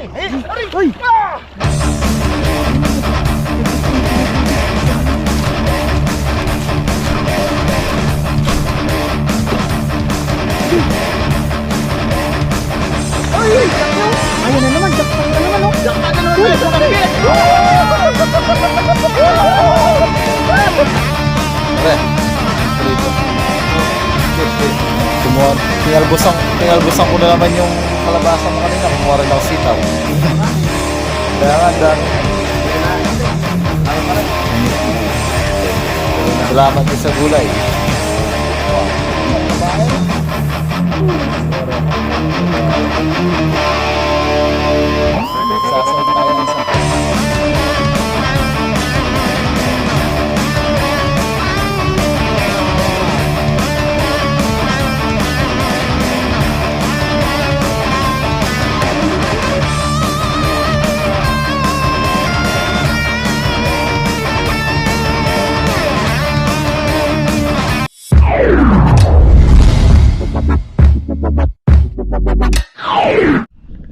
eh. Aray! Uy! Ay! Ayan na naman, jackpot na naman oh. Jackpot na naman! Pre, dito. Tingalbusan ko na naman yung kalabasa mo kanina. Kumuha rin ako sitaw. Kaya nga, dami. Salamat din sa gulay. Sasaw tayo ng isa.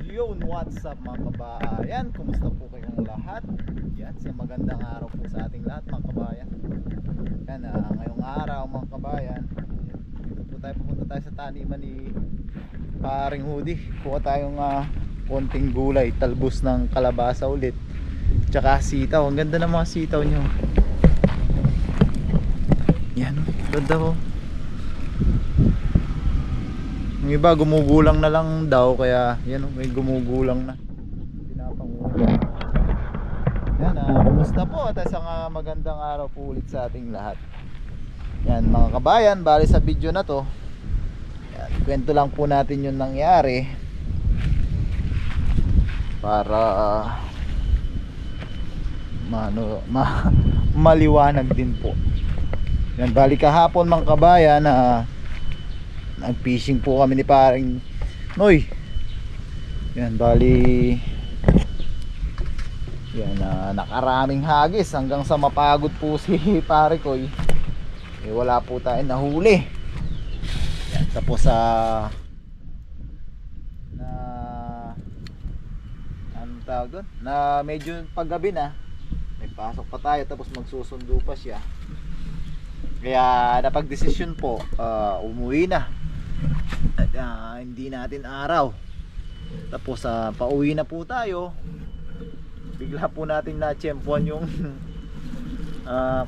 Yun, what's up mga kabayan? Kumusta po kayong lahat? Yan, sa magandang araw po sa ating lahat mga kabayan. Yan, ngayong araw mga kabayan, pupunta tayo sa taniman ni Paring Hudi. Kuha tayong konting gulay, talbos ng kalabasa ulit, tsaka sitaw. Ang ganda ng mga sitaw nyo. Yan, ganda ko. Yung iba gumugulang na lang daw, kaya yan may gumugulang na. Pinapangulang. Yan, kumusta po? At isang magandang araw po ulit sa ating lahat. Yan mga kabayan, bali sa video na to, yan, kwento lang po natin yung nangyari para maliwanag din po. Yan, bali kahapon mga kabayan, nag-fishing po kami ni Paring Noy. Yan, bali yan, nakaraming hagis hanggang sa mapagod po si Pare Koy. Wala po tayong nahuli. Yan, tapos anong tawag doon? Na medyo paggabi na, may pasok pa tayo, tapos magsusundo pa siya. Kaya napag-desisyon po, umuwi na. At hindi natin araw. Tapos pauwi na po tayo. Bigla po natin na-tsempuan yung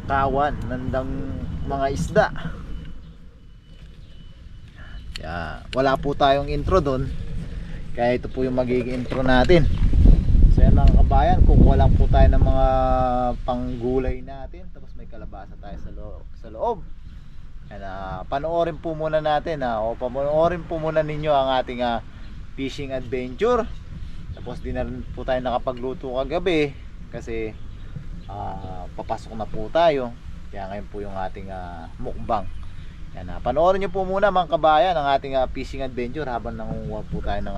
kawan nandang mga isda. Kaya wala po tayong intro doon. Kaya ito po yung magiging intro natin. So yan mga kabayan, kukuha lang po tayo ng mga panggulay natin. Tapos may kalabasa tayo sa loob. And, panoorin po muna natin, panoorin po muna ninyo ang ating fishing adventure. Tapos di na rin po tayo nakapagluto kagabi kasi papasok na po tayo. Kaya ngayon po yung ating mukbang. Yan, panoorin nyo po muna mga kabayan ang ating fishing adventure habang nangunguha po tayo ng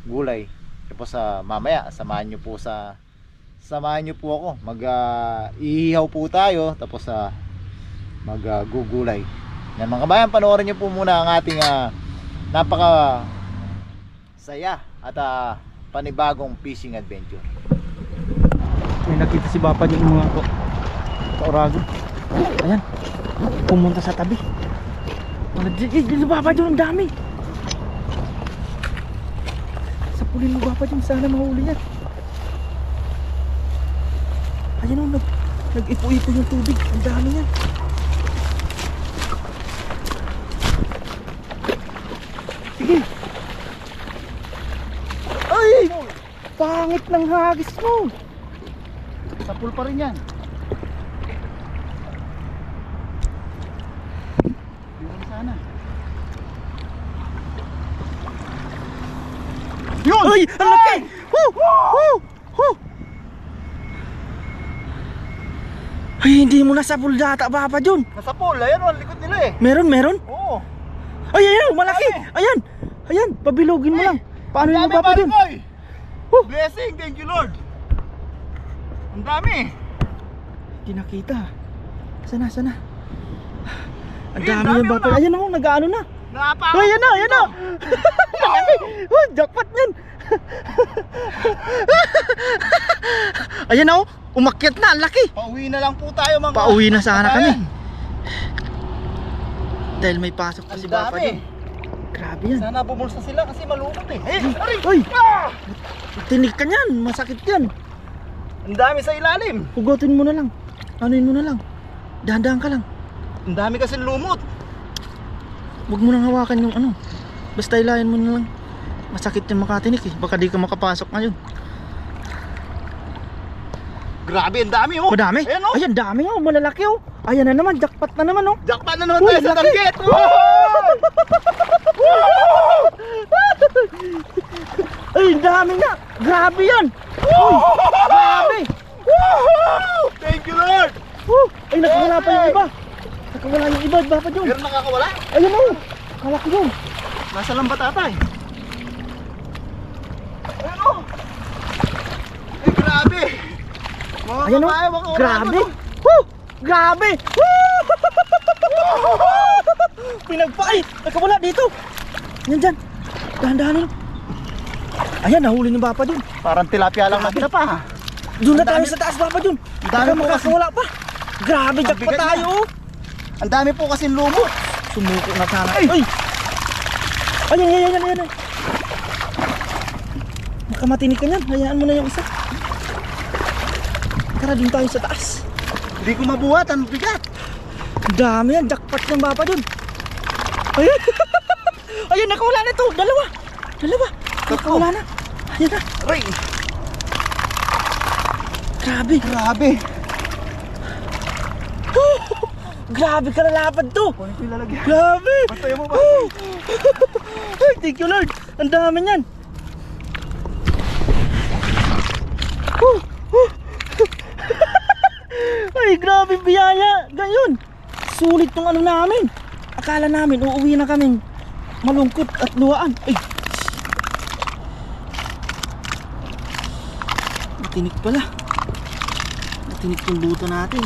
gulay. Tapos mamaya samahan nyo po ako. Iihaw po tayo. Tapos maggugulay. Yan mga kabayan, panoorin nyo po muna ang ating napaka saya at panibagong fishing adventure. May nakita si Bapa yung mga kaurago. Ayan, pumunta sa tabi. Si Bapa dyan, ang dami. Sa pulin mo Bapa dyan, sana mahuli yan. Ayan o, nag-ipo-ipo yung tubig. Ang dami yan. Sige. Ay! Pangit ng hagis mo. Sa pool pa rin yan. Yun sana. Yun! Ay! Ang laki! Woo! Woo! Woo! Ay, hindi mo nasa pool data Bapa dyan. Nasa pool, ayan o, ang likod nila eh. Meron? Oo. Ay, ayan, malaki. Ayan. Ayan, pabilogin mo lang. Paano yung Bapa dyan? Blessing, thank you Lord. Ang dami. Hindi nakita. Sana. Ang Ayan, dami yung dami Bapa. na. Ayan naman, nag-ano na. Napaka. Ay, ayan na. Malaki. Oh, jackpot yan. Ayan oh, umakyat na, ang laki. Pauwi na lang po tayo mga Pauwi na sana kami. kabayan. Dahil may pasok pa si Ang Papa dami. dyan. Grabe yan. Sana bumulsa sila kasi malumot eh. Aray! Uy, Ah! tinig ka niyan, masakit yan. Ang dami sa ilalim. Hugotin mo na lang. Anuin mo na lang. Dahan-dahan ka lang. Ang dami kasi lumot. Huwag mo nang hawakan yung ano. Basta ilayan mo na lang. Masakit yan makatinik eh. Baka di ka makapasok ngayon. Grabe, ang dami oh. Madami. Ayan oh. Ayan, dami oh. Malalaki oh. Ayan na naman, jackpot na naman oh. Jackpot na naman Uy, tayo sa laki. target. Ay, dami nga. Grabe yan. Uy, grabe. Thank you Lord. Ay, nakawala pa yung iba. Nakawala yung iba, Papa John. Pero nakakawala. Ayun oh. Kalaki yun. Nasa lambat ata eh. Ayan oh. Ay, grabe. Mga Ayan oh. kabayan, mga Grabe. orado. Woo! Grabe. Woo! Pinagpay. Nakawala dito. Yan dyan. Dahan-dahan yun. Ayan, nahuli ni Papa John. Parang tilapia lang nakita pa ha. Doon na Ang tayo dami- sa taas, Papa John. Ang dami Baka po makakawala pa. Grabe, Ang jackpot bigat tayo na. oh. Ang dami po kasi lumot. Sumuko na sana. Ay! Ay! Ayan. Makamatinig ka niyan. Hayaan mo na yung isa. Tara, din tayo sa taas. Hindi ko mabuhat, ang bigat. Ang dami yan. Jackpot ng Papa John. Ayan. Ayan, nakawala na ito. Dalawa. Nakawala na. Ayan na. Aray, Grabe. grabe. Grabe ka lalapad to. Kung ito ilalagyan. Grabe. Bantay mo ba? Ay, thank you Lord. Ang dami niyan. Ay, grabe biyaya. Gayon. Sulit tong ano namin. Akala namin uuwi na kaming malungkot at luhaan. Ay. Matinik pala. Matinik yung luto natin.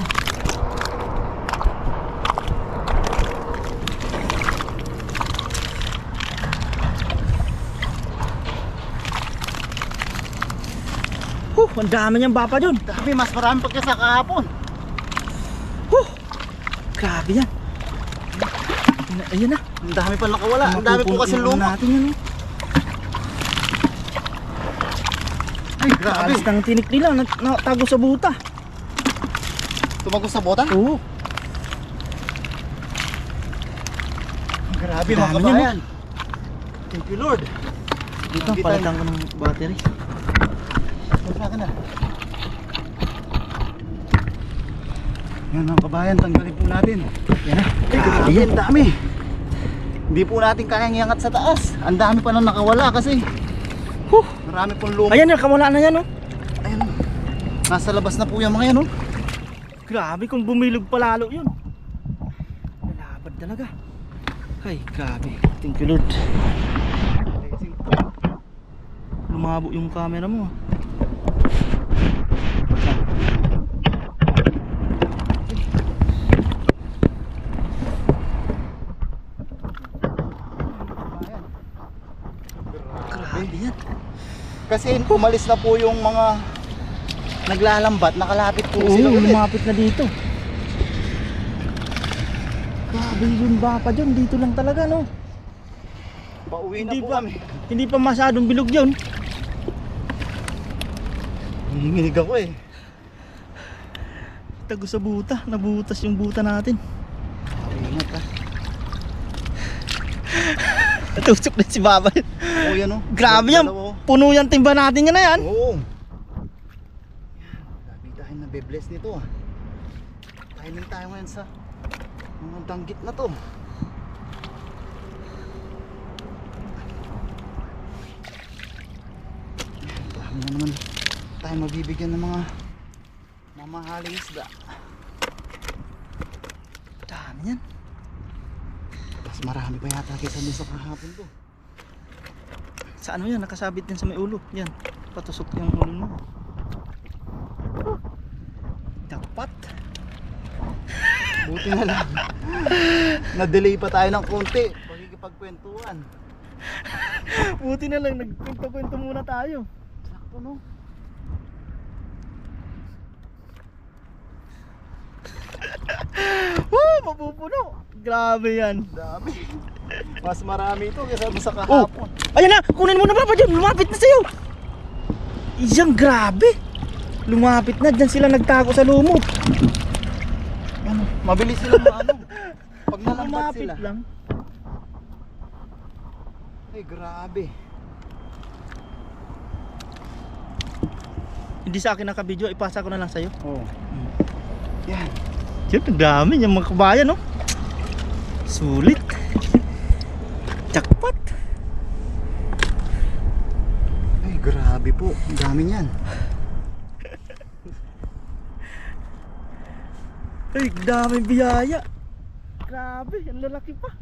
Ang dami niyang Papa John. Grabe, mas marami pa kaysa kahapon. Grabe yan. Ayan na. Ang dami pa nakawala. Ang dami po kasi lumot. Natin yan, oh. Ay, grabe. Alis ng tinik nila. Natago sa buta. Tumagos sa bota? Oo. Grabe Ang mga dami kabayan. Thank you Lord. Dito, Hindi palitan ko ng battery. Wala ka na. Yan mga kabayan, tanggalin po natin. Yan na. Ay, grabe, ang dami. Hindi po natin kayang iangat sa taas. Ang dami pa nang nakawala kasi marami pong lumot. Ayan, nakawala na yan, oh. Ayan. Nasa labas na po yung mga yan, oh. Grabe kung bumilog pa lalo yun. Nalabad talaga. Ay, grabe. Thank you Lord. Lumabo yung camera mo, ah. Grabe yan. Kasi umalis na po yung mga naglalambat, nakalapit po Oo, sila ulit. lumapit na dito. Grabe yun Papa John, dito lang talaga, no? Pauwi na Hindi po pa, kami. hindi pa masyadong bilog yun. Nanginginig ako eh. Tago sa buta, nabutas yung buta natin. Ingat ha. Tusok na si Baba. Oo yan oh. Grabe yan, Dalawa, oh. puno yan timba natin yan na yan. Oo. Grabe tayo nabe-bless nito ah. Kainin tayo ngayon sa mga danggit na to. Dami na naman tayo mabibigyan ng mga mamahaling isda. Dami yan. Mas marami pa yata kaysa dun sa kahapon to. Sa ano yan, nakasabit din sa may ulo. Yan, patusok yung ulo mo. Dapat. Buti na lang. Na-delay pa tayo ng konti. Pagkikipagkwentuhan. Buti na lang, nagkwento-kwento muna tayo. Sakto, no? Woo! Mapupuno! Grabe yan. Dami. Mas marami ito kaysa doon sa Oh! kahapon. Ayan na! Kunin mo na Papa John! Lumapit na sa'yo! Isang grabe! Lumapit na! Diyan sila nagtago sa lumot. Ano, mabilis sila ano. Pag nalambat Lumapit sila. lang. Ay, grabe. Hindi sa akin nakabidyo, ipasa ko na lang sa'yo. Oh. Yan. Yun, ang dami yung mga kabayan, no? Sulit. Jackpot. Ay, grabe po. Ang dami niyan. Ay, daming biyaya. Grabe, ang lalaki pa.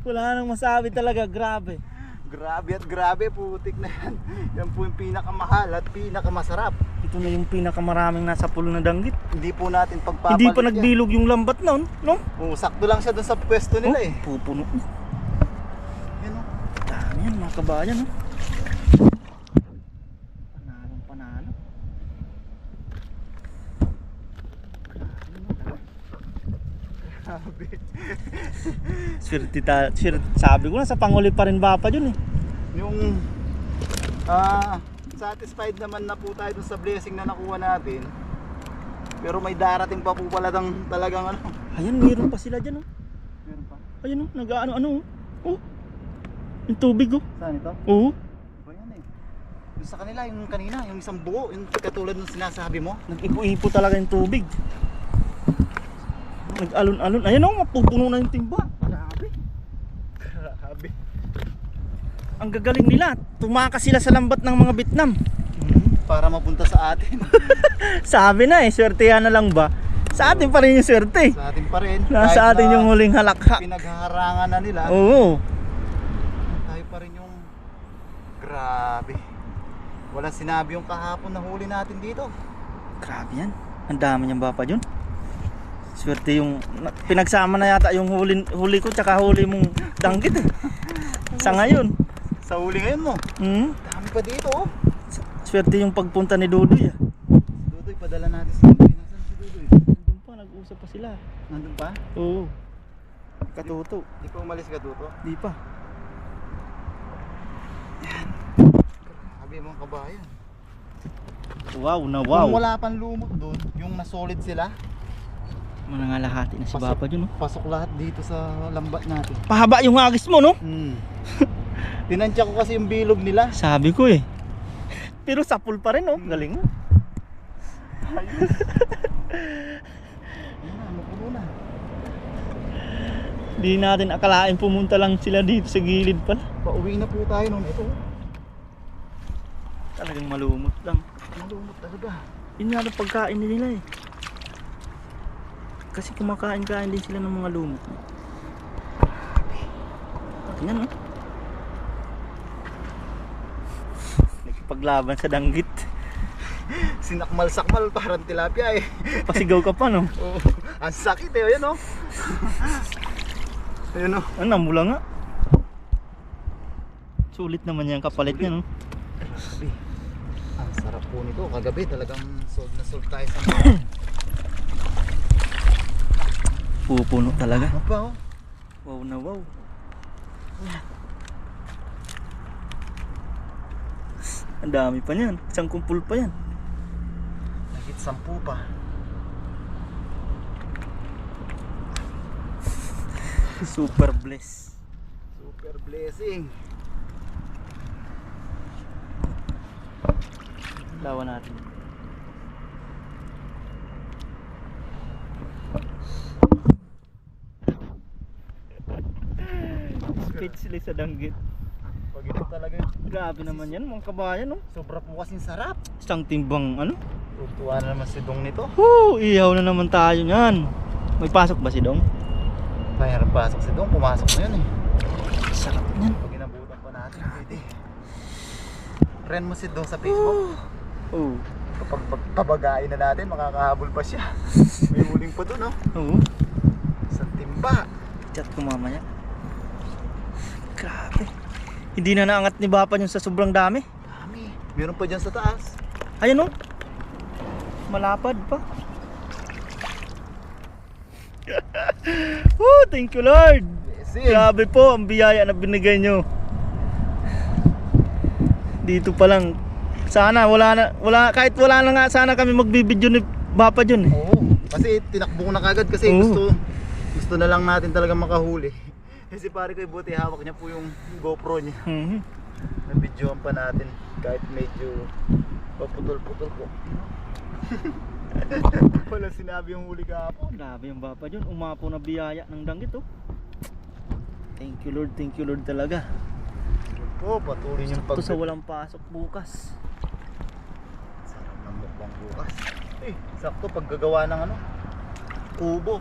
Wala nang masabi talaga, grabe. Grabe at grabe, putik na yan. Yan po yung pinakamahal at pinakamasarap. Ito na yung pinakamaraming nasa pool na danggit. Hindi po natin pagpapalit Hindi pa yan. nagbilog yung lambat noon, no? Oo, sakto lang siya doon sa pwesto nila eh. Pupuno. Yan, oh. Dami yan mga kabayan, no? Panalong panalo. Grabe. Swerte, sabi ko na sa panguli pa rin Papa yun eh. Yung satisfied naman na po tayo dun sa blessing na nakuha natin. Pero may darating pa po pala talagang ano. Ayan, mayroon pa sila dyan, oh. Meron pa. Ayun, oh, nag-ano-ano, oh. Oh. Yung tubig, oh. Saan ito? Oo. Ba yan eh. Yung sa kanila, yung kanina, yung isang buo, yung katulad ng sinasabi mo. Nag-ipo-ipo talaga yung tubig. Nag-alon-alon. Ayan, oh, mapupuno na yung timba. Grabe. Grabe. Ang gagaling nila. Tumakas sila sa lambat ng mga Vietnam. Para mapunta sa atin. Sabi na eh, swertehan na lang ba? Sa atin pa rin yung swerte. Sa atin pa rin. Nasa Kahit atin na yung huling halakhak. pinaghaharangan na nila. Oo. Tayo pa rin yung grabe. Wala sinabi yung kahapon na huli natin dito. Grabe yan. Ang dami niyang Papa John. Swerte yung pinagsama na yata yung huli ko tsaka huli mong danggit eh. Sa ngayon. Sa huli ngayon mo. Dami pa dito oh. Swerte yung pagpunta ni Dudoy ah. Dudoy, padala natin si Dudoy. Nasaan si Dudoy? Nandun pa, nag-usap pa sila. Nandun pa? Oo. Katuto. Di pa umalis ka Duto? Di pa. Grabe mga kabayan. Wow na wow. Kung wala pang lumot doon, yung nasolid sila, Manangalahati na si Pasok. Papa John, no? pasok lahat dito sa lambat natin. Pahaba yung hagis mo, no? Tinansya ko kasi yung bilog nila. Sabi ko eh. Pero sapul pa rin, no? Galing mo. Ayun na, mapuno na. Di natin akalain pumunta lang sila dito sa gilid pala. Pauwi na po tayo nun. Ito, Talagang malumot lang. malumot talaga. Yun nga ang pagkain nila eh. Kasi kumakain-kain din sila ng mga lumot. Tingnan, no? Nagpaglaban sa danggit. Sinakmal-sakmal parang tilapia eh. Pasigaw ka pa, no? Oo. Ang sakit eh, ayun oh. Ayun oh. Ano, mula nga. Sulit naman yan kapalit niya, no? Grabe. Ang sarap po nito. Kagabi talagang sold na sold tayo sa Pupuno talaga. ano pa oh. Wow na wow. Ang dami pa niyan. Isang kumpul pa yan. Nagit 10 pa. Super bless. Super blessing. Lawan natin. Speechless sa danggit. Pag ito talaga yun. Grabe naman yan mga kabayan, no? Sobra po kasing sarap. Isang timbang ano? Tutuwa na naman si Dong nito. Ihaw na naman tayo niyan. May pasok ba si Dong? Mayroon pasok si Dong. Pumasok na yun eh. Sarap niyan. Pag inabutan pa natin, pwede. Friend mo si Dong sa Facebook. Oo. Kapag pabagain na natin, makakahabol pa siya. May huling pa doon, no? Oo. Isang timba. Chat ko mamaya. Grabe. Hindi na naangat ni Bapa yung sa sobrang dami. Dami. Meron pa dyan sa taas. Ayun oh. Malapad pa. Oh, thank you Lord. Blessing. Grabe po ang biyaya na binigay nyo. Dito pa lang. Sana kahit wala na nga sana kami magbibideo ni Bapa dyan eh. Oo. Kasi tinakbo ko na kagad kasi Oo. gusto na lang natin talaga makahuli. Kasi pare ko buti hawak niya po yung GoPro niya. Nabidyohan pa natin kahit medyo paputol-putol po. Wala sinabi yung huli kahapon. Grabe yung Bapa dyan. Umapo na biyaya ng danggit oh. Thank you Lord talaga. Po, patuloy niyong Ito sa walang pasok bukas. Sarap ng mukbang bukas. Sakto paggagawa ng ano? Kubo.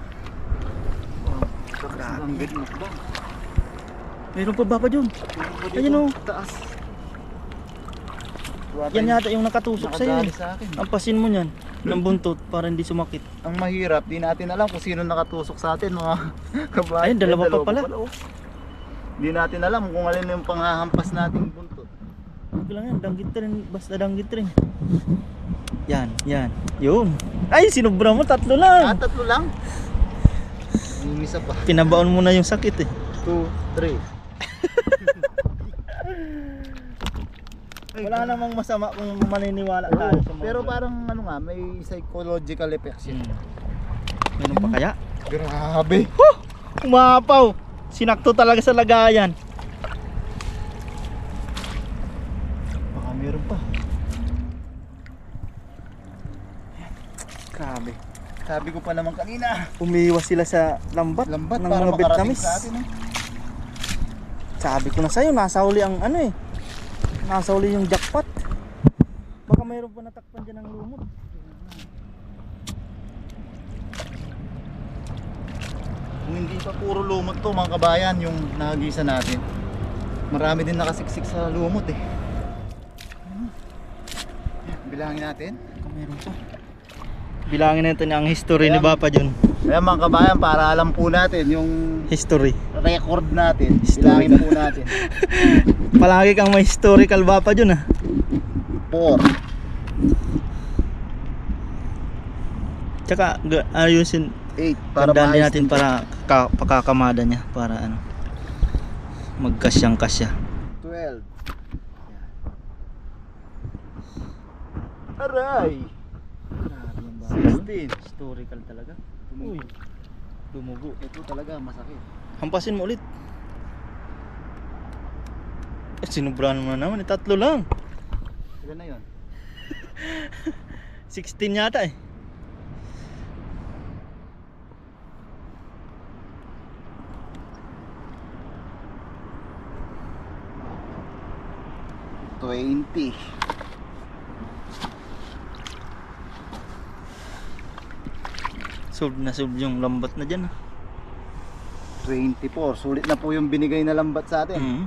Grabe. Ang good mukbang. Meron pa Bapa dyan. Ayun oh. Taas. Yan yata yung nakatusok sa'yo Nakadali eh. sa akin. Ampasin mo yan ng buntot para hindi sumakit. Ang mahirap, di natin alam kung sino nakatusok sa atin mga kabayan. Ayun, dalawa pa pala. Oh. Di natin alam kung alin yung panghahampas nating buntot. Huwag lang yan, danggit rin. Basta danggit rin. Yan. Yun. Ay, sinubra mo, 3 lang. 3 lang. Yung isa pa. Pinabaon mo na yung sakit eh. 2, 3. Wala namang masama kung maniniwala tayo sa mga Pero parang ano nga, may psychological effects yun. Meron pa kaya? Grabe. Umapaw. Sinakto talaga sa lagayan. Baka meron pa. Grabe. Sabi ko pa naman kanina. Umiiwas sila sa lambat, Lambat ng para mga makarating Vietnamese. sa atin. Sabi ko na sa'yo, nasa huli ang ano eh. Nasa huli yung jackpot. Baka mayroon pa natakpan dyan ng lumot. Kung hindi pa puro lumot to mga kabayan, yung nakagisa natin. Marami din nakasiksik sa lumot eh. Bilangin natin. Baka mayroon pa. Bilangin natin ang history ni Ayan. Bapa dyan. Kaya mga kabayan, para alam po natin yung History. record natin. History. Bilangin po natin. Palagi kang may historical Bapa dyan ah. 4. Tsaka ayusin. 8 para Tandaan din maayos natin din. para pakakamada niya. Para ano. Magkasyang kasya. 12. Aray. Grabe yung Bapa. 16. Historical talaga. Uy. Dumugo. Ito talaga masakit. Hampasin mo ulit. Sinubrahan mo na naman. 3 lang. Ilan na yun? 16 yata eh. $20. Sold na sold yung lambat na dyan ah. 24. Sulit na po yung binigay na lambat sa atin.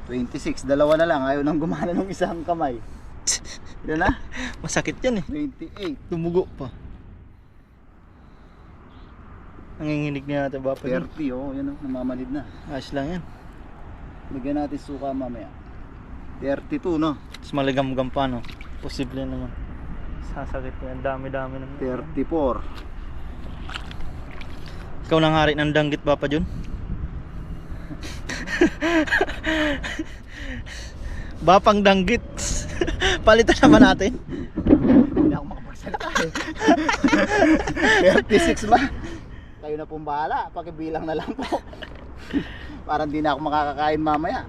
26. Dalawa na lang. Ayaw nang gumana ng isang kamay. Ilan na? Masakit yan eh. 28. Dumugo pa. Nanginginig na natin Bapa dyan. 30. Oh, yan oh. Namamanid na. Ayos lang yan. Lagyan natin suka mamaya. 32 no? Mas maligam-gam pa no. Posible naman. Sasakit yan. Dami-dami naman. 34. Ikaw nang hari ng danggit Bapa Jun. Bapang danggit. Palitan naman natin. Hindi ako makapagsalita eh. 36 ba? Kayo na pong bahala. Pakibilang na lang po. Parang di na ako makakakain mamaya.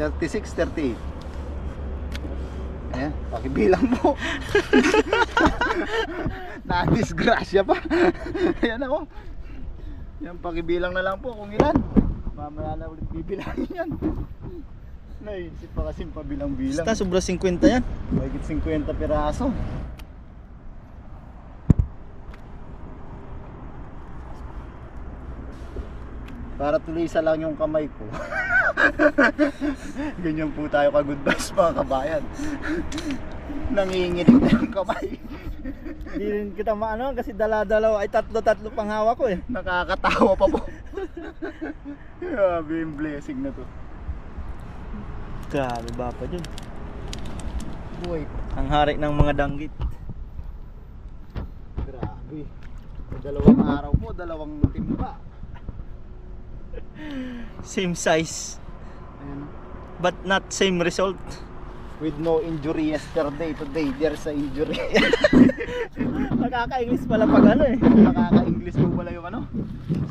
36, 38. Ayan, pakibilang po. Na-disgrasya pa. Ayan ako. Yan, pakibilang na lang po kung ilan. Mamaya na ulit bibilangin yan. Naisip pa kasing pabilang-bilang. Basta sobra 50 yan. Mahigit 50 piraso. Para tuloy isa lang yung kamay ko. Ganyan po tayo ka-good vibes mga kabayan. Nanginginig na yung kamay. Hindi rin kita maano kasi dala-dalawa ay tatlo-tatlo pang hawak ko eh. Nakakatawa pa po. Grabe yung blessing na to. Grabe ba pa dyan. Boy, Ang hari ng mga danggit. grabe. Sa dalawang araw po, dalawang timba. Same size Ayan. but not same result. With no injury yesterday, today there's a injury. Nakaka-English pala pag ano eh. Nakaka-English po pala yung ano.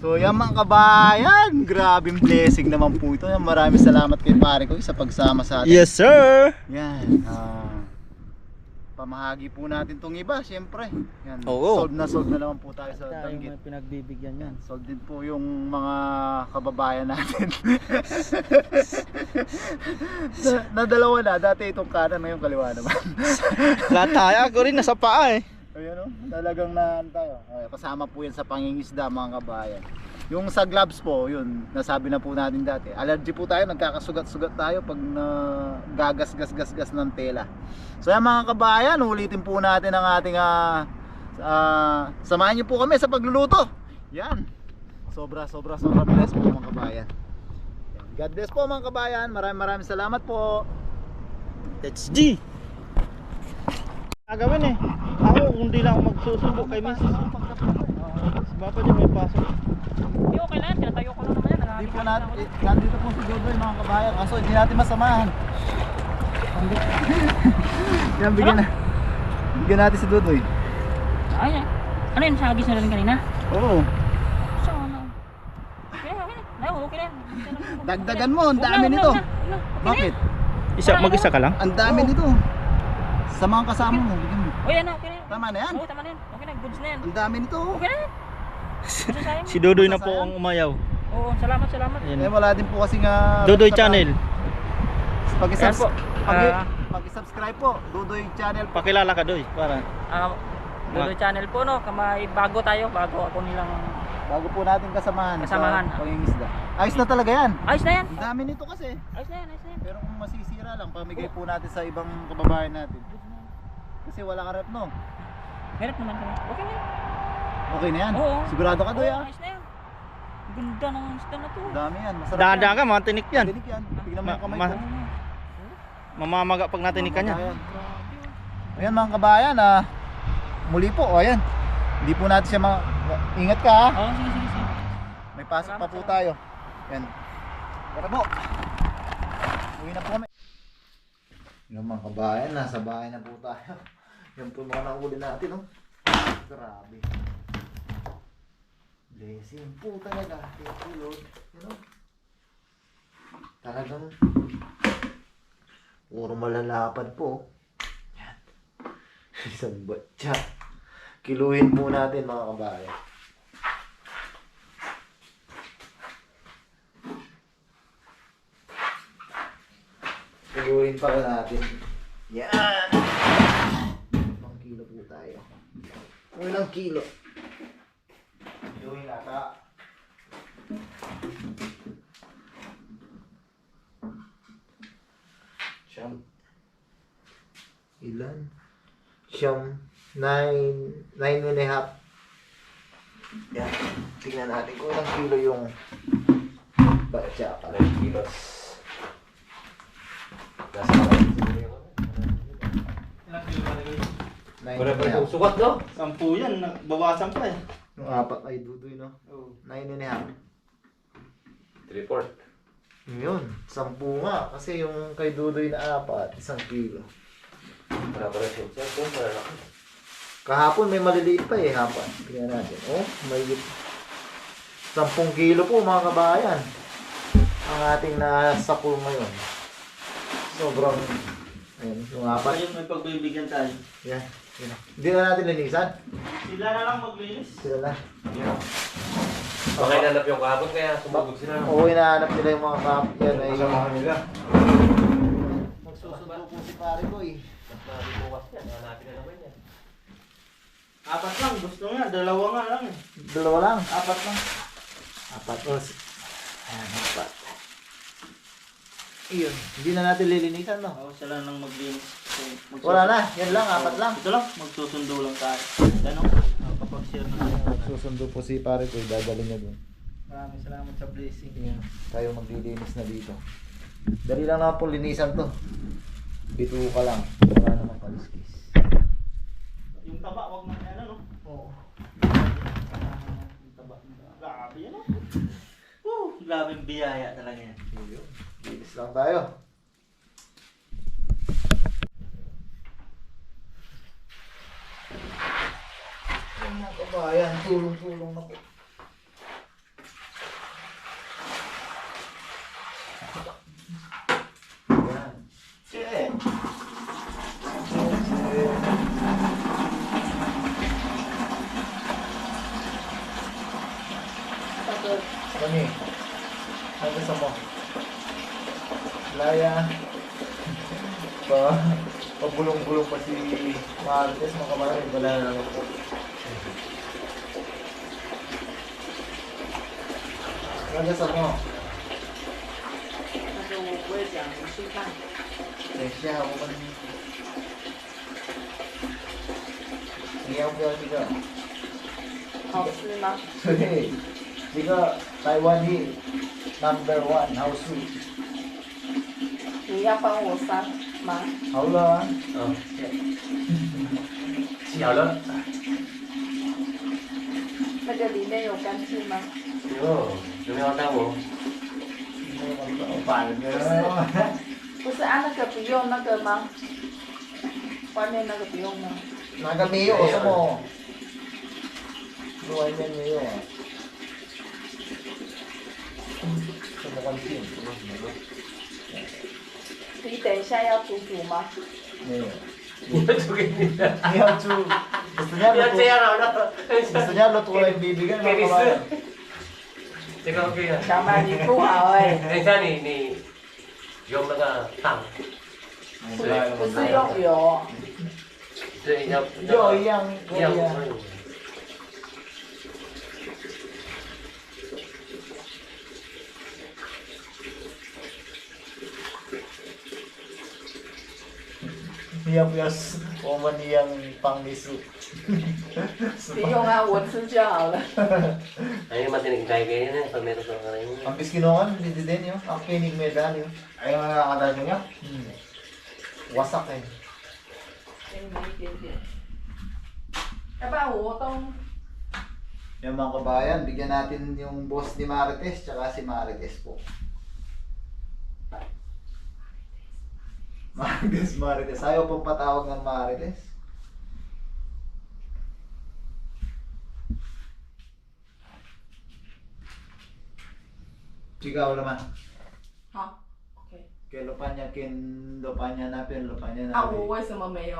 So yan mga kabayan, grabing blessing naman po ito. Maraming salamat kay pare ko sa pagsama sa atin. Yes sir. Yan. Pamahagi po natin tong iba, syempre. Yan. Oo. Solve na naman po tayo sa Tayo danggit. may pinagbibigyan yan. Solve din po yung mga kababayan natin. na dalawa na, dati itong kanan, ngayon kaliwa naman. Lahat tayo, ako rin nasa paa eh. Ayan o, talagang naan tayo. Ay, kasama po yan sa pangingisda mga kabayan. Yung sa gloves po, yun, nasabi na po natin dati. Allergy po tayo, nagkakasugat-sugat tayo pag gagas-gas-gas-gas ng tela. So yan mga kabayan, ulitin po natin ang ating samahan niyo po kami sa pagluluto. Yan. Sobra bless po mga kabayan. Yan. God bless po mga kabayan. Maraming salamat po. That's G. Gagawin eh. Ako hindi lang ako magsusubo kay Mrs. Bapa dyan may pasok. Hindi, okay lang yan. Tinatayo ko lang naman yan. Hindi po natin, nandito po si Jodoy mga kabayan. Kaso hindi natin masamahan. Yan, bigyan natin si Jodoy. Ay, ano yun? Sagis na rin kanina? Oo. So, ano? Okay na. Okay na. Dagdagan mo, ang dami nito. Bakit? Mag-isa ka lang? Ang dami nito. Sa mga kasama mo, bigyan mo. O yan, okay na. Tama na yan. Oo, tama na yan. Okay na, goods na yan. Ang dami nito. Okay na. Masasayang. Si Dodoy na po ang umayaw. Oo, salamat. Ayan. Eh wala din po kasi nga Dodoy channel. Ayan po. Pag-subscribe po, Dodoy channel po. Pakilala ka Doy. Para. Dodoy channel po, no? Kamay bago tayo. Bago ako nilang... Bago po natin kasamahan. Kasamahan. Sa pangingisda. Ayos na talaga yan. Ayos na yan. Ang dami nito kasi. Ayos na yan. Pero kung masisira lang, pamigay po natin sa ibang kababayan natin. Kasi wala ka rep, no? Meron naman kami. Okay na yan. Okay na yan. Oo. Sigurado ka doy, Oo, ah. ayos na yan. Ganda ng isda na to. Ang dami yan. Masarap Daan ka, matinik yan. Tinik yan. Tignan mo yung kamay Ma- ko. Mamamaga pag natinik ka niya. Ayan. Ayan mga kabayan, muli po, ayan. Hindi po natin siya ingat ka, ha? Oo, sige. May pasok pa po tayo. Yan. Tara po. Uwi na po kami. Yung mga kabayan, nasa bahay na po tayo. Yan po yung mga nahuli natin, oh. Grabe. Blessing po talaga. Thank you, Lord. You know? Talagang puro malalapad po. Yan. Isang batya. Kiluhin po natin mga kabayan. Kiluhin pa natin. Yan. 1 kilo po tayo. Ilang kilo? Kiluhin nata. Siyam. Ilan? Siyam. 9 and a half. Yan. Tingnan natin kung ilang kilo yung batya. 5 kilos. Wala pa itong sukat, no? 10 yan, bawasan pa eh. Yung 4 ay dudoy, no? 9 and a half. 3/4. Yun, 10 nga. Kasi yung kay Dudoy na 4, 1 kilo. Wala pa rin siya. Ito, wala na. Kahapon may maliliit pa eh, hapon. Tingnan natin. Oh, may 10 kilo po mga kabayan. Ang ating nasa pool ngayon. Sobrang, ayun, yung 4. Ayun, may pagbibigyan tayo. Yan, yun. Hindi na natin linisan. Sila na lang maglinis. Sila na. Baka inanap yung kahapon kaya sumugod sila. Oo, hinahanap nila yung mga kap. Yan ay... Kasamahan nila. Magsusundo po si pare ko eh. Natin bukas yan. Hanapin na naman yan. 4 lang, gusto nga, 2 nga lang eh. 2 lang. 4 lang. 4 os. Ayan, 4. Iyon, hindi na natin lilinisan, no? Ako sila nang maglinis. Wala na, yan lang, apat lang. Ito lang, magsusundo lang tayo. Ano? Kapag share na tayo. Susundo po si pare ko, dadalhin niya dun. Maraming salamat sa blessing. Yan, tayo maglilinis na dito. Dali lang naman po linisan to. Bito ka lang, wala naman kaliskis. Yung taba, wag na yan, ano? Oo. Yung taba. Grabe yan, no? Grabe yung biyaya talaga yan. Linis lang tayo. Yan mga kabayan, tulong-tulong na po. Yan. Shit. Kami. Ano sa mo? Laya. Pabulong-bulong pa si Martes, mga kabayan. Wala na naman po. Ano sa mo? Siya, ako pa rin. Sige, ako yung tiga. 好吃吗？ Sige. Tiga, Taiwanese #1 house sweet. 你要帮我删吗？好了啊。小了，那个里面有干净吗？有没有带我？反了。不是啊，那个不用那个吗？外面那个不用吗？哪个没有什么？外面没有啊。什么关系？你等一下要煮吗？没有。我煮给你的。 Ni Hansu. Gusto niya 不要 luto. 这样了， Gusto niya luto ko yung bibigyan mga kabayan. 这个 OK 的。小麦你不好哎、等一下你用那个糖，不是用油，对，要又一样，一样一样。你要不要试我们一样帮你试？不用啊，我吃就好了。 Ayun yung matinig tayo kayo na, pag meron kang karay mo. Ang biskinuan, hindi din yun. Ang pinig medal yun. Ayun ang nakakadasyo niya. Wasak eh. 给你们一点点，要不然我都 Yung mga kabayan, bigyan natin yung boss ni Marites tsaka si Marites po. Marites. Ayaw pong patawag ng Marites. Sigaw naman. 好，OK。 Kay Lupanya, Lupanya natin, Lupanya 啊， natin. 我为什么没有？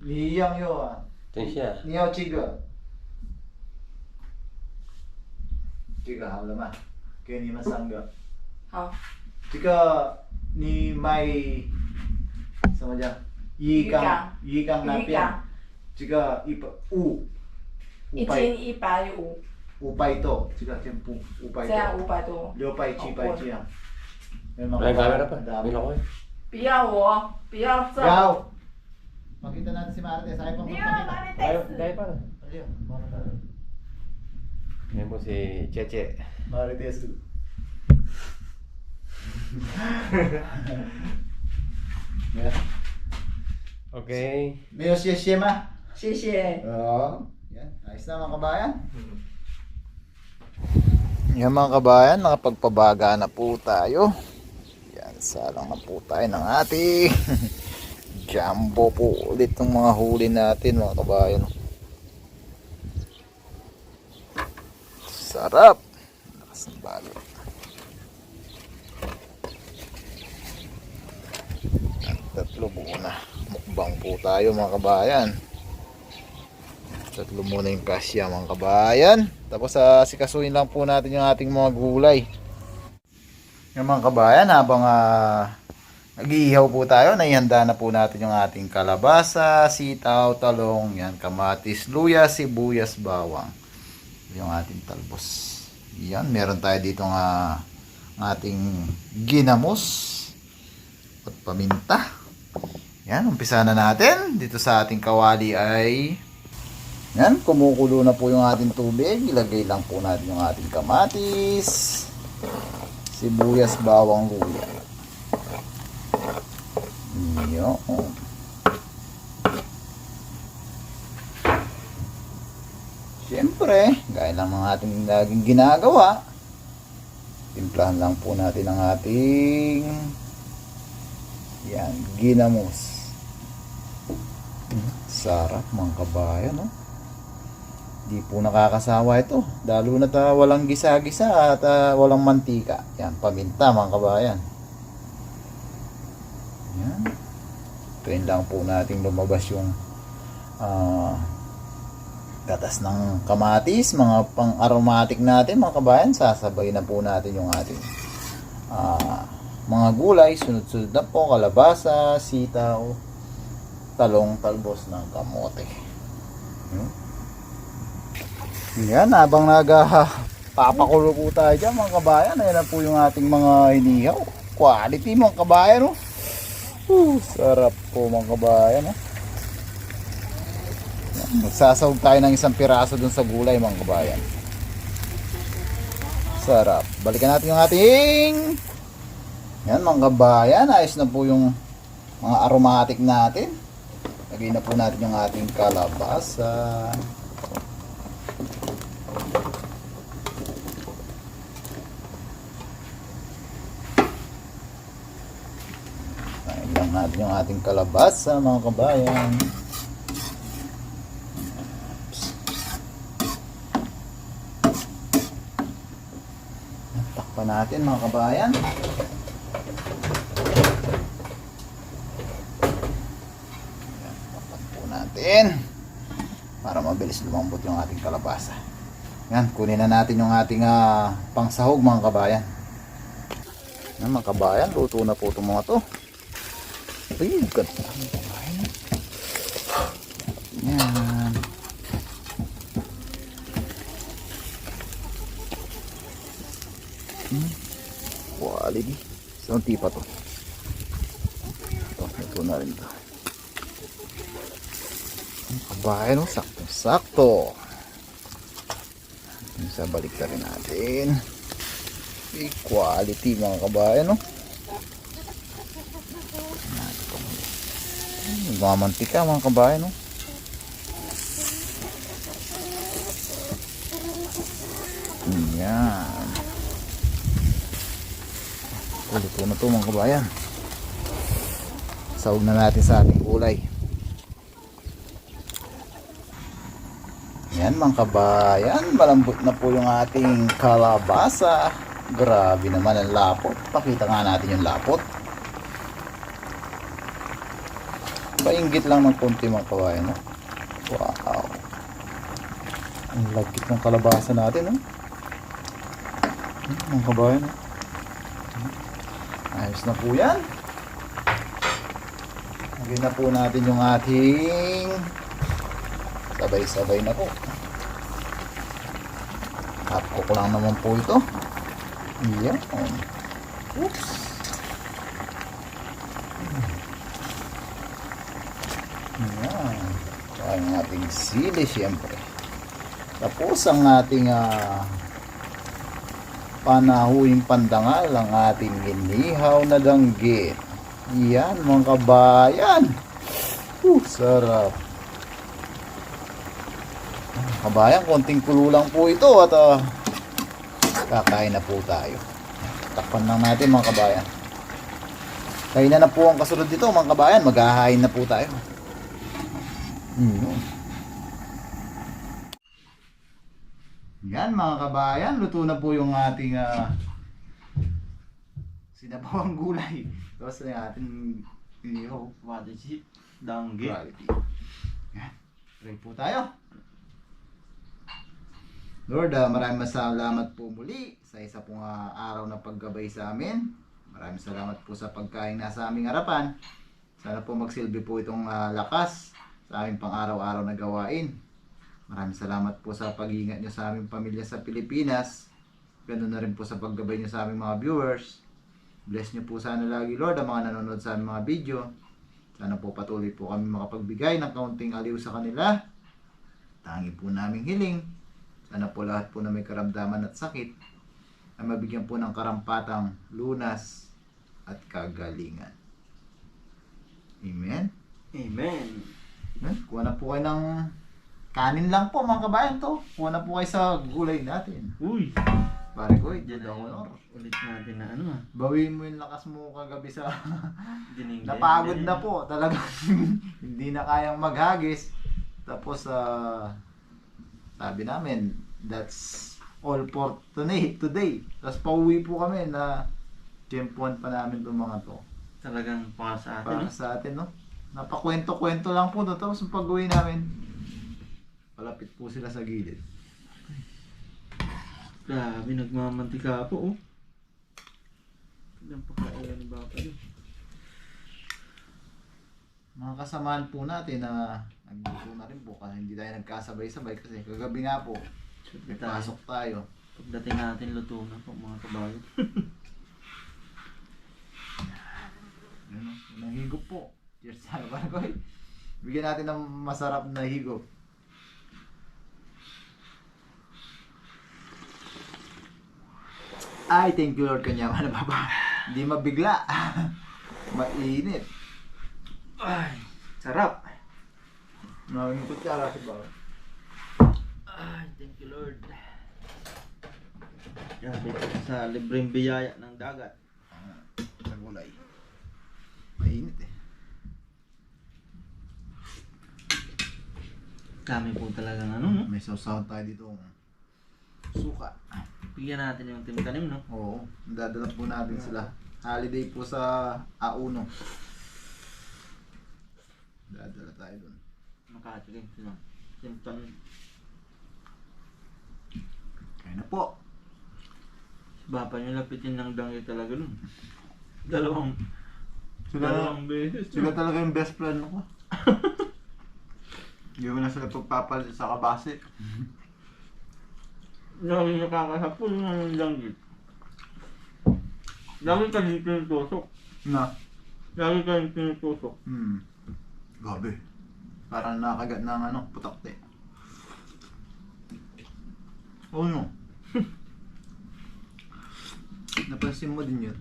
Ni Yang yo ah. 等一下， Ni Yao Chiga. Chiga, hao naman. Kay ni Masangga. 好， Jika ni Mai sama aja. Yikang Yikang napian. Jika ipa一 upay 斤150， upay to. Jika tempu upay 这样 to. 500多。 Liopay chipay chiang. Memang may camera pa. dami. May ako eh. 不要我，不要这。 Gaw. Makita natin si Marites. Ayaw pang 你要 magpakita. 哎 Marites。 dahil pa. Ayaw, mga tayo. Yan po si Cheche. Marites. Yeah. Okay. Mayo siya ma. 谢谢。 Oo. Yan. Ayos na mga kabayan. Yan mga kabayan, nakapagpabaga na po tayo. Yan, salang na po tayo ng ating jumbo po ulit ng mga huli natin mga kabayan. Sarap. Lakas ng balo. Tatlo buo na. Mukbang po tayo mga kabayan. Tatlo muna yung kasya mga kabayan. Tapos sikasuhin lang po natin yung ating mga gulay. Yung mga kabayan, habang nag-iihaw po tayo, naihanda na po natin yung ating kalabasa, sitaw, talong, yan, kamatis, luya, sibuyas, bawang. Yung ating talbos. Yan, meron tayo dito ng ating ginamos. paminta. Yan, umpisa na natin. Dito sa ating kawali ay yan, kumukulo na po yung ating tubig. Ilagay lang po natin yung ating kamatis, sibuyas, bawang, luya. Yun. Siyempre, gaya lang mga ating laging ginagawa, timplahan lang po natin ang ating yan, ginamos. Sarap mga kabayan, no? Di po nakakasawa ito. Lalo na walang gisa-gisa at walang mantika. Yan, paminta mga kabayan. Yan. Tuwin lang po natin lumabas yung gatas ng kamatis, mga pang-aromatic natin mga kabayan. Sasabay na po natin yung ating mga gulay. Sunod-sunod na po, kalabasa, sitaw, talong, talbos ng kamote. Yan, habang papakulo po tayo dyan mga kabayan. Ayan na po yung ating mga hinihaw. Quality mga kabayan, no? Sarap po mga kabayan, no? Yan, magsasawag tayo ng isang piraso dun sa gulay mga kabayan. Sarap. Balikan natin yung ating yan mga kabayan. Ayos na po yung mga aromatic natin. Lagay na po natin yung ating kalabasa. Kain lang natin yung ating kalabasa mga kabayan. Takpan natin mga kabayan. Takpan po natin para mabilis lumambot yung ating kalabasa. Yan, kunin na natin yung ating pangsahog mga kabayan. Yan mga kabayan, luto na po itong mga to. Ay, ganda mga kabayan. Yan. Quality. Saan tipa to? Ito na rin to. Mga kabayan, sakto-sakto. Sa balik na rin natin. Quality mga kabayan, no? Nagmamantika mga kabayan, no? Yan. Luto na to mga kabayan. Sawag na natin sa ating gulay. Yan mga kabayan, malambot na po yung ating kalabasa. Grabe naman ang lapot. Pakita nga natin yung lapot. Painggit lang ng konti mga kabayan, no? Wow. Ang lagkit ng kalabasa natin, no? Mga kabayan, no? Ayos na po yan. Lagyan na po natin yung ating sabay-sabay na po. Half cook lang naman po ito. Yan. Oops. Yan. Tsaka yung ating sili syempre. Tapos ang ating panahuing pandangal, ang ating inihaw na danggit. Yan mga kabayan. Sarap. Kabayan, konting kulo lang po ito at kakain na po tayo. Takpan lang natin mga kabayan. Kain na po ang kasunod dito mga kabayan. Maghahain na po tayo. Yan mga kabayan, luto na po yung ating sinabawang gulay. Tapos yung ating Waterchip, danggit. quality. Yan, pray po tayo. Lord, maraming salamat po muli sa isa pong araw na paggabay sa amin. Maraming salamat po sa pagkain na sa aming harapan. Sana po magsilbi po itong lakas sa aming pang-araw-araw na gawain. Maraming salamat po sa pag-iingat nyo sa aming pamilya sa Pilipinas. Ganoon na rin po sa paggabay nyo sa aming mga viewers. Bless niyo po sana lagi, Lord, ang mga nanonood sa aming mga video. Sana po patuloy po kami makapagbigay ng kaunting aliw sa kanila. Tangi po naming hiling. Sana po lahat po na may karamdaman at sakit ay mabigyan po ng karampatang lunas at kagalingan. Amen? Amen. Kuha na po kayo ng kanin lang po mga kabayan to. Kuha na po kayo sa gulay natin. Uy! Pare ko, Diyan good na honor. ulit natin na ano ah. Bawiin mo yung lakas mo kagabi sa... Dining. Napagod na po. Talagang hindi na kayang maghagis. Tapos, sabi namin, that's all for today. Tapos pauwi po kami na tiyempuan pa namin itong mga to. Talagang para sa atin. Para no? sa atin, no? Napakwento-kwento lang po to. Tapos yung pag-uwi namin, palapit po sila sa gilid. Grabe, nagmamantika po oh. Ilang pagkailan ni Bapa yun. Mga kasamahan po natin na nagluto na rin po kasi hindi tayo nagkasabay-sabay kasi kagabi nga po, may pasok tayo. Pagdating natin luto na po mga kabayo. Ano, unang higop po. Cheers sa Barkoy. Bigyan natin ng masarap na higop. Ay, thank you Lord kanya na baba. Hindi mabigla. Mainit. Ay, sarap. Nanging kutsara si Baba. Ay, thank you Lord. Grabe sa libreng biyaya ng dagat. Sa gulay. Mainit eh. Kami po talagang ano no? May sausaw tayo dito. Suka. Bigyan natin yung tanim no? Oo, dadala po natin sila. Holiday po sa A1. Dadala tayo doon. Makatikin sila. Simpton. Kaya na po. Bapa nyo lapitin ng dangay talaga nun. Dalawang Sila beses. talaga yung best friend ko. Hindi mo na sila pagpapalit sa kabase. Lagi nakakasapul ng langgit. Lagi ka din tinutusok. Na? Lagi ka din tinutusok. Gabi. Parang nakagat ng putakte. Oh no. Napansin mo din yun.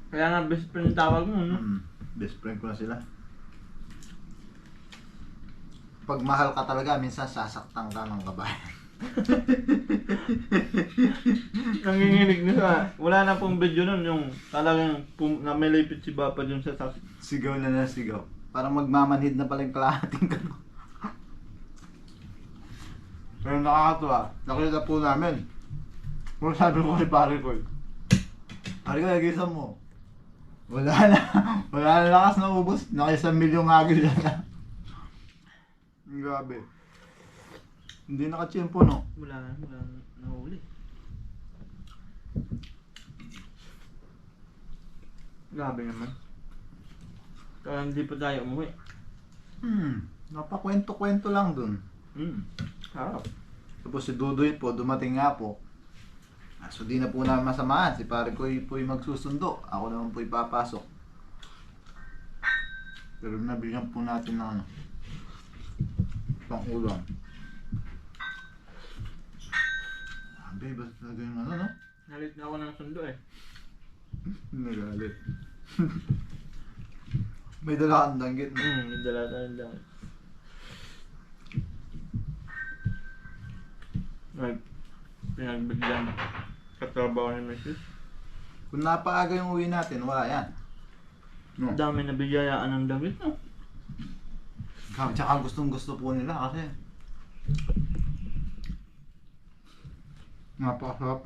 Kaya nga best friend tawag mo no? Best friend ko na sila. Pag mahal ka talaga, minsan sasaktan ka ng kabayan. Nanginginig na sa... Wala na pong video nun yung talagang namelipit si Bapa dun sa sakit. Sigaw na sigaw. Parang magmamanhid na pala yung kalahating ka. Pero nakakatuwa. Nakita po namin. Kung sabi ko kay pare ko, pare ko, nagisan mo. Wala na lakas na ubos. Naka1 milyong agil na. Grabe. Hindi nakachempo, no? Wala nahuli. Grabe naman. Kaya hindi pa tayo umuwi. Napakwento-kwento lang dun. Sarap. Tapos si Dudoy po, dumating nga po. So di na po namin masamahan. Si pare ko po'y magsusundo. Ako naman po'y papasok. Pero nabigyan po natin ng pang ulam. Sabi, basta talaga yung no? Nalit na ako ng sundo eh. Nagalit. May dala kang danggit. No? May dala tayong lang. Pinagbigyan katrabaho ni Mrs. Kung napaaga yung uwi natin, wala yan. No. Ang dami na bigayaan ng damit no? Tsaka gustong gusto po nila kasi napakasarap.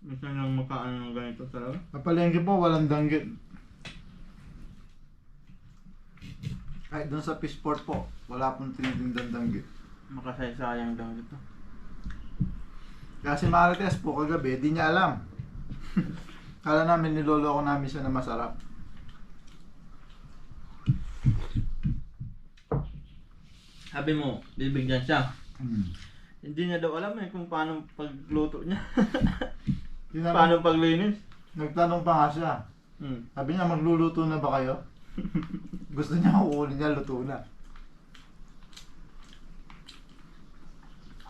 Minsan lang makaano ng ganito talaga. Kapalengke po, walang danggit. Kahit doon sa Fishport po, wala pong tinitindang danggit. Makasaysayang lang dito. Kasi Marites po kagabi, di niya alam. Kala namin niloloko namin siya na masarap. Sabi mo, bibigyan siya. Hindi niya daw alam kung paano pagluto niya. Yun ang- Paano paglinis. Nagtanong pa nga siya. Sabi niya, magluluto na ba kayo? Gusto niya kukunin niya, luto na.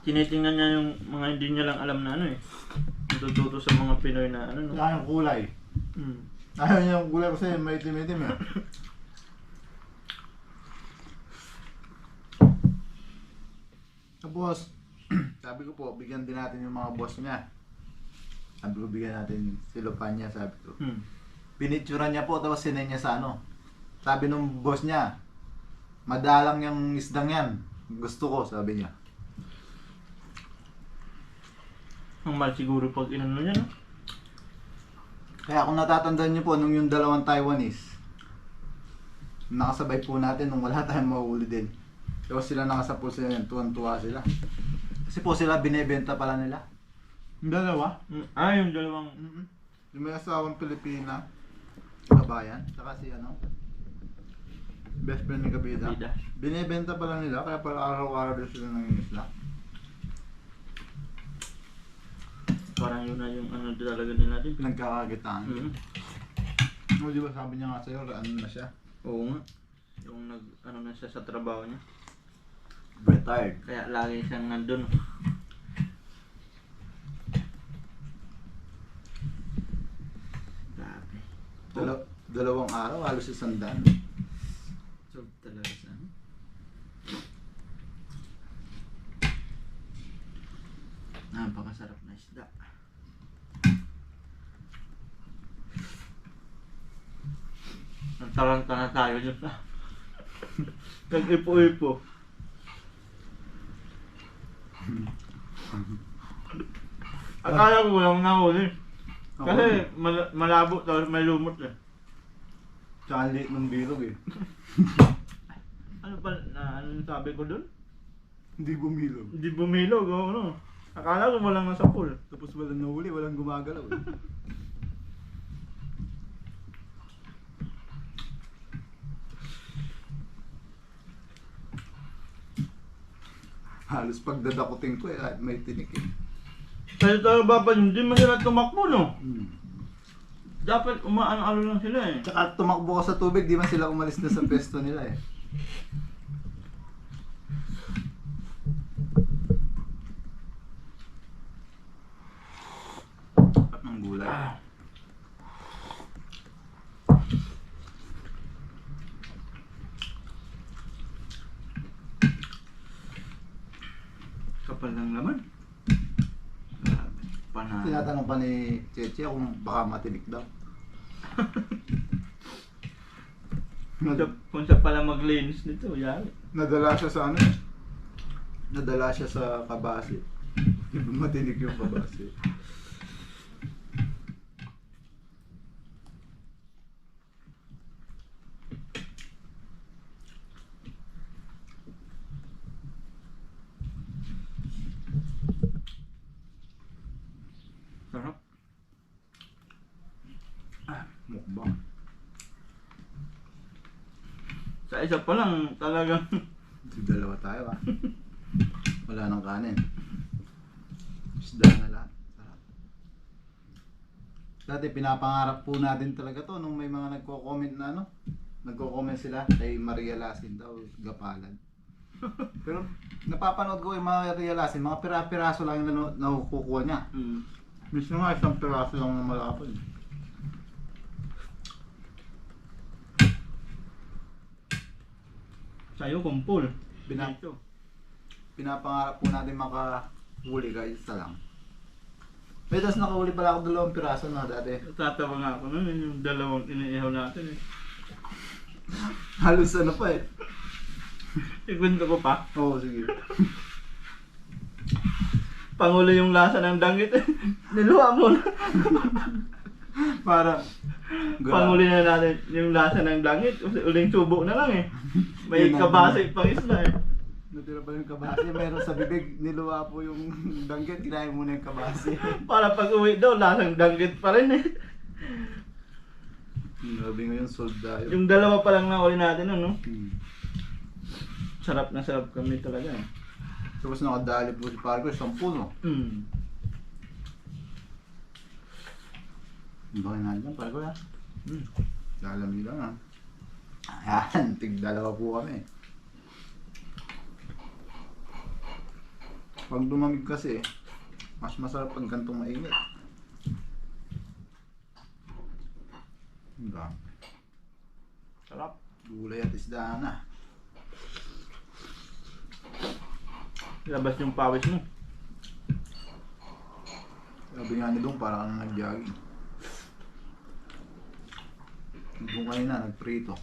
Tinitingnan niya yung mga hindi niya lang alam na natututo sa mga Pinoy na no. Saka yung kulay. Ayaw niya yung kulay kasi may itim-itim eh. Tapos, sabi ko po, bigyan din natin yung mga boss niya. Sabi ko, bigyan natin si Lupanya, sabi ko. Pinitsura niya po, tapos sinay niya sa ano. Sabi nung boss niya, madalang yung isdang yan. Gusto ko, sabi niya. Ang mahal siguro pag inano niya, no? Kaya kung natatandaan niyo po, nung yung dalawang Taiwanese, nakasabay po natin nung wala tayong mahuli din. Tapos sila nakasapul sila yan, tuwan-tuwa sila. Kasi po sila binebenta pala nila. Yung dalawa? Yung dalawang... Yung may asawang Pilipina, kabayan, saka si ano, best friend ni Kabida. Bida. Binebenta pala nila, kaya pala araw-araw din sila nangingisla. Parang yun na yung ano talaga nila din. Pinagkakagitaan. O di ba sabi niya nga sa'yo, ano na siya? Oo nga. Yung ano na siya sa trabaho niya. Retired. Kaya lagi siyang nandun. Grabe. Dalawang araw, halos 100. Solve talaga siya. Napakasarap na isda. Nagtaranta na tayo dyan sa nag-ipo-ipo. Akala ko walang nahuli. Kasi malabo tapos may lumot eh. Tsaka ang liit ng bilog eh. Ano ba ano sabi ko dun? Hindi bumilog. Hindi bumilog o ano. Akala ko walang nasa pool. Tapos walang nahuli, walang gumagalaw eh. Halos pagdadakutin ko eh, may tinik eh. Kasi tayo baba, hindi mo sila tumakbo no? Dapat umaano-ano lang sila eh. Tsaka tumakbo ka sa tubig, di man sila umalis na sa pesto nila eh. At ng gulay. Kapal ng laman. Grabe. Panalo. Tinatanong pa ni Cheche kung baka matinik daw. Kung siya pala maglinis nito, yari. Nadala siya sa ano eh. Nadala siya sa kabasi. Matinik yung kabasi. Sarap. Mukbang. Sa isa pa lang talagang Dalawa tayo ah. Wala nang kanin. Isda na lahat. Sarap. Dati pinapangarap po natin talaga to nung may mga nagko-comment na ano. Nagko-comment sila kay Maria Lasin daw, gapalan. Pero napapanood ko yung Maria Lasin, mga pira-piraso lang yung nakukuha niya. Mismo nga isang piraso lang na malapad. sa'yo kumpul. Binako. Pinapangarap po natin makahuli guys, isa lang. Pero tapos nakahuli pala ako 2 piraso na dati. Tatawa nga ako nun, yung dalawang iniihaw natin eh. Halos ano pa eh. Ikwento ko pa. Oo, sige. Pangulo yung lasa ng danggit eh. Niluwa mo na. Para Panguli na natin yung lasa ng danggit. Kasi uling subo na lang eh. May Yun na. kabase pang isla eh. natira pa yung kabase, meron sa bibig, niluwa po yung danggit, kinain muna yung kabase. Para pag uwi daw, lasang danggit pa rin eh. Grabe ngayon, sold tayo. Yung dalawa pa lang na uli natin ano. Sarap na sarap kami talaga eh. Tapos nakadali po si Parko, 10 no? Bakit nga dyan, Parko ya? Lalami lang ha. Ayan, tig-dalawa po kami. Pag dumamig kasi, mas masarap pag gantong mainit. Diba? Sarap. Gulay at isda na. Labas yung pawis mo. Sabi nga ni Dong, parang nag-jogging. Doon kayo na, nagprito.